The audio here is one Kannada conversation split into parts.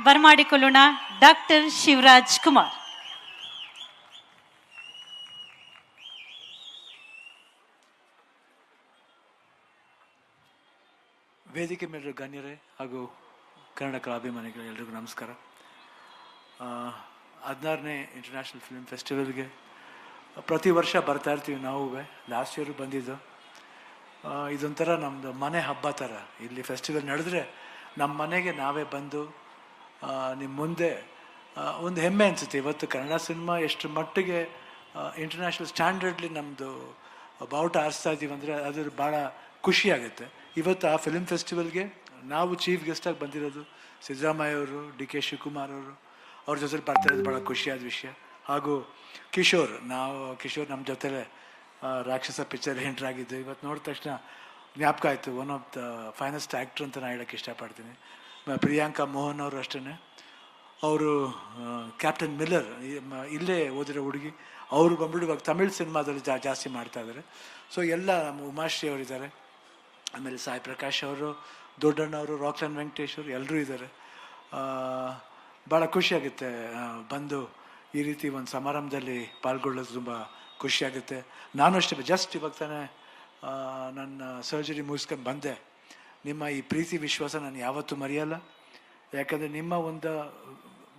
ಬರಮಾಡಿಕೊಳ್ಳೋಣ ಡಾಕ್ಟರ್ ಶಿವರಾಜ್ ಕುಮಾರ್. ವೇದಿಕೆ ಮೇಲಿರೋ ಗಣ್ಯರೇ ಹಾಗೂ ಕನ್ನಡ ಕಲಾಭಿಮಾನಿಗಳು ಎಲ್ರಿಗೂ ನಮಸ್ಕಾರ. 16ನೇ ಇಂಟರ್ನ್ಯಾಷನಲ್ ಫಿಲ್ಮ್ ಫೆಸ್ಟಿವಲ್ಗೆ ಪ್ರತಿ ವರ್ಷ ಬರ್ತಾ ಇರ್ತೀವಿ ನಾವು. ಲಾಸ್ಟ್ ಇಯರು ಬಂದಿದ್ದು. ಇದೊಂಥರ ನಮ್ಮದು ಮನೆ ಹಬ್ಬ ಥರ. ಇಲ್ಲಿ ಫೆಸ್ಟಿವಲ್ ನಡೆದ್ರೆ ನಮ್ಮ ಮನೆಗೆ ನಾವೇ ಬಂದು ನಿಮ್ಮ ಮುಂದೆ ಒಂದು ಹೆಮ್ಮೆ ಅನಿಸುತ್ತೆ. ಇವತ್ತು ಕನ್ನಡ ಸಿನಿಮಾ ಎಷ್ಟು ಮಟ್ಟಿಗೆ ಇಂಟರ್ನ್ಯಾಷನಲ್ ಸ್ಟ್ಯಾಂಡರ್ಡ್ಲಿ ನಮ್ಮದು ಬಾವುಟ ಆರಿಸ್ತಾ ಇದ್ದೀವಿ ಅಂದರೆ ಅದು ಭಾಳ ಖುಷಿಯಾಗುತ್ತೆ. ಇವತ್ತು ಆ ಫಿಲ್ಮ್ ಫೆಸ್ಟಿವಲ್ಗೆ ನಾವು ಚೀಫ್ ಗೆಸ್ಟಾಗಿ ಬಂದಿರೋದು ಸಿದ್ದರಾಮಯ್ಯ ಅವರು, ಡಿ ಕೆ ಶಿವಕುಮಾರ್ ಅವರು, ಅವ್ರ ಜೊತೆ ಬರ್ತಾ ಇರೋದು ಭಾಳ ಖುಷಿಯಾದ ವಿಷಯ. ಹಾಗೂ ಕಿಶೋರ್ ನಮ್ಮ ಜೊತೆಲೇ ರಾಕ್ಷಸ ಪಿಕ್ಚರ್ ಎಂಟ್ರ್ ಆಗಿದ್ದು. ಇವತ್ತು ನೋಡಿದ ತಕ್ಷಣ ಜ್ಞಾಪಕ ಆಯಿತು, one of the finest actor ಅಂತ ನಾನು ಹೇಳೋಕ್ಕೆ ಇಷ್ಟಪಡ್ತೀನಿ. ಪ್ರಿಯಾಂಕಾ ಮೋಹನ್ ಅವರು ಅಷ್ಟೇ, ಅವರು ಕ್ಯಾಪ್ಟನ್ ಮಿಲ್ಲರ್ ಇಲ್ಲೇ ಓದಿರೋ ಹುಡುಗಿ, ಅವರು ಬಂದ್ಬಿಟ್ಟು ಇವಾಗ ತಮಿಳ್ ಸಿನಿಮಾದಲ್ಲಿ ಜಾಸ್ತಿ ಮಾಡ್ತಾ ಇದ್ದಾರೆ. ಸೊ ಎಲ್ಲ ನಮ್ಮ ಉಮಾಶ್ರೀ ಅವರಿದ್ದಾರೆ, ಆಮೇಲೆ ಸಾಯಿ ಪ್ರಕಾಶ್ ಅವರು, ದೊಡ್ಡಣ್ಣವರು, ರಾಕ್ಲೈನ್ ವೆಂಕಟೇಶ್ ಅವರು ಎಲ್ಲರೂ ಇದ್ದಾರೆ. ಭಾಳ ಖುಷಿಯಾಗುತ್ತೆ ಬಂದು ಈ ರೀತಿ ಒಂದು ಸಮಾರಂಭದಲ್ಲಿ ಪಾಲ್ಗೊಳ್ಳೋದು ತುಂಬ ಖುಷಿಯಾಗುತ್ತೆ. ನಾನು ಅಷ್ಟೇ ಜಸ್ಟ್ ಇವಾಗ ತಾನೇ ನನ್ನ ಸರ್ಜರಿ ಮುಗಿಸ್ಕೊಂಡು ಬಂದೆ. ನಿಮ್ಮ ಈ ಪ್ರೀತಿ ವಿಶ್ವಾಸ ನಾನು ಯಾವತ್ತೂ ಮರೆಯಲ್ಲ. ಯಾಕಂದರೆ ನಿಮ್ಮ ಒಂದು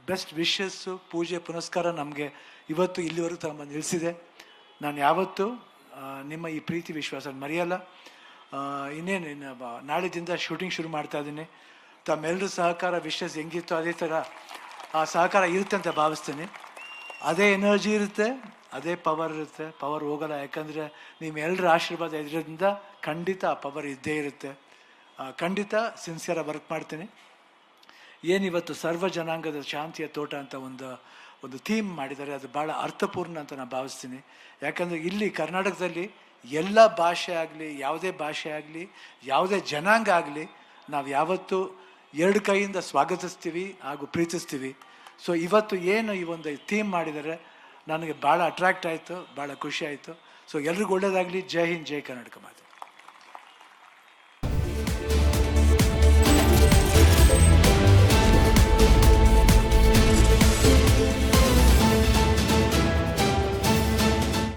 ಬೆಸ್ಟ್ ವಿಶಸ್ಸು, ಪೂಜೆ ಪುನಸ್ಕಾರ ನಮಗೆ ಇವತ್ತು ಇಲ್ಲಿವರೆಗೂ ತಮ್ಮ ನಿಲ್ಲಿಸಿದೆ. ನಾನು ಯಾವತ್ತೂ ನಿಮ್ಮ ಈ ಪ್ರೀತಿ ವಿಶ್ವಾಸ ಮರೆಯಲ್ಲ. ಇನ್ನೇನು ನಾಳಿದಿಂದ ಶೂಟಿಂಗ್ ಶುರು ಮಾಡ್ತಾ ಇದ್ದೀನಿ. ತಮ್ಮೆಲ್ಲರ ಸಹಕಾರ ವಿಶ್ವಾಸ ಹೆಂಗಿತ್ತು ಅದೇ ಥರ ಆ ಸಹಕಾರ ಇರುತ್ತೆ ಅಂತ ಭಾವಿಸ್ತೀನಿ. ಅದೇ ಎನರ್ಜಿ ಇರುತ್ತೆ, ಅದೇ ಪವರ್ ಇರುತ್ತೆ. ಪವರ್ ಹೋಗಲ್ಲ, ಯಾಕಂದರೆ ನಿಮ್ಮೆಲ್ಲರ ಆಶೀರ್ವಾದ ಇದರಿಂದ ಖಂಡಿತ ಆ ಪವರ್ ಇದ್ದೇ ಇರುತ್ತೆ. ಖಂಡಿತ ಸಿನ್ಸಿಯರಾಗಿ ವರ್ಕ್ ಮಾಡ್ತೀನಿ. ಏನಿವತ್ತು ಸರ್ವ ಜನಾಂಗದ ಶಾಂತಿಯ ತೋಟ ಅಂತ ಒಂದು ಥೀಮ್ ಮಾಡಿದ್ದಾರೆ, ಅದು ಭಾಳ ಅರ್ಥಪೂರ್ಣ ಅಂತ ನಾನು ಭಾವಿಸ್ತೀನಿ. ಯಾಕಂದರೆ ಇಲ್ಲಿ ಕರ್ನಾಟಕದಲ್ಲಿ ಎಲ್ಲ ಭಾಷೆ ಆಗಲಿ, ಯಾವುದೇ ಭಾಷೆ ಆಗಲಿ, ಯಾವುದೇ ಜನಾಂಗ ಆಗಲಿ, ನಾವು ಯಾವತ್ತೂ ಎರಡು ಕೈಯಿಂದ ಸ್ವಾಗತಿಸ್ತೀವಿ ಹಾಗೂ ಪ್ರೀತಿಸ್ತೀವಿ. ಸೊ ಇವತ್ತು ಏನು ಈ ಒಂದು ಥೀಮ್ ಮಾಡಿದ್ದಾರೆ ನನಗೆ ಭಾಳ ಅಟ್ರಾಕ್ಟ್ ಆಯಿತು, ಭಾಳ ಖುಷಿ ಆಯಿತು. ಸೊ ಎಲ್ರಿಗೂ ಒಳ್ಳೆಯದಾಗಲಿ. ಜೈ ಹಿಂದ್, ಜೈ ಕರ್ನಾಟಕ ಮಾತೆ.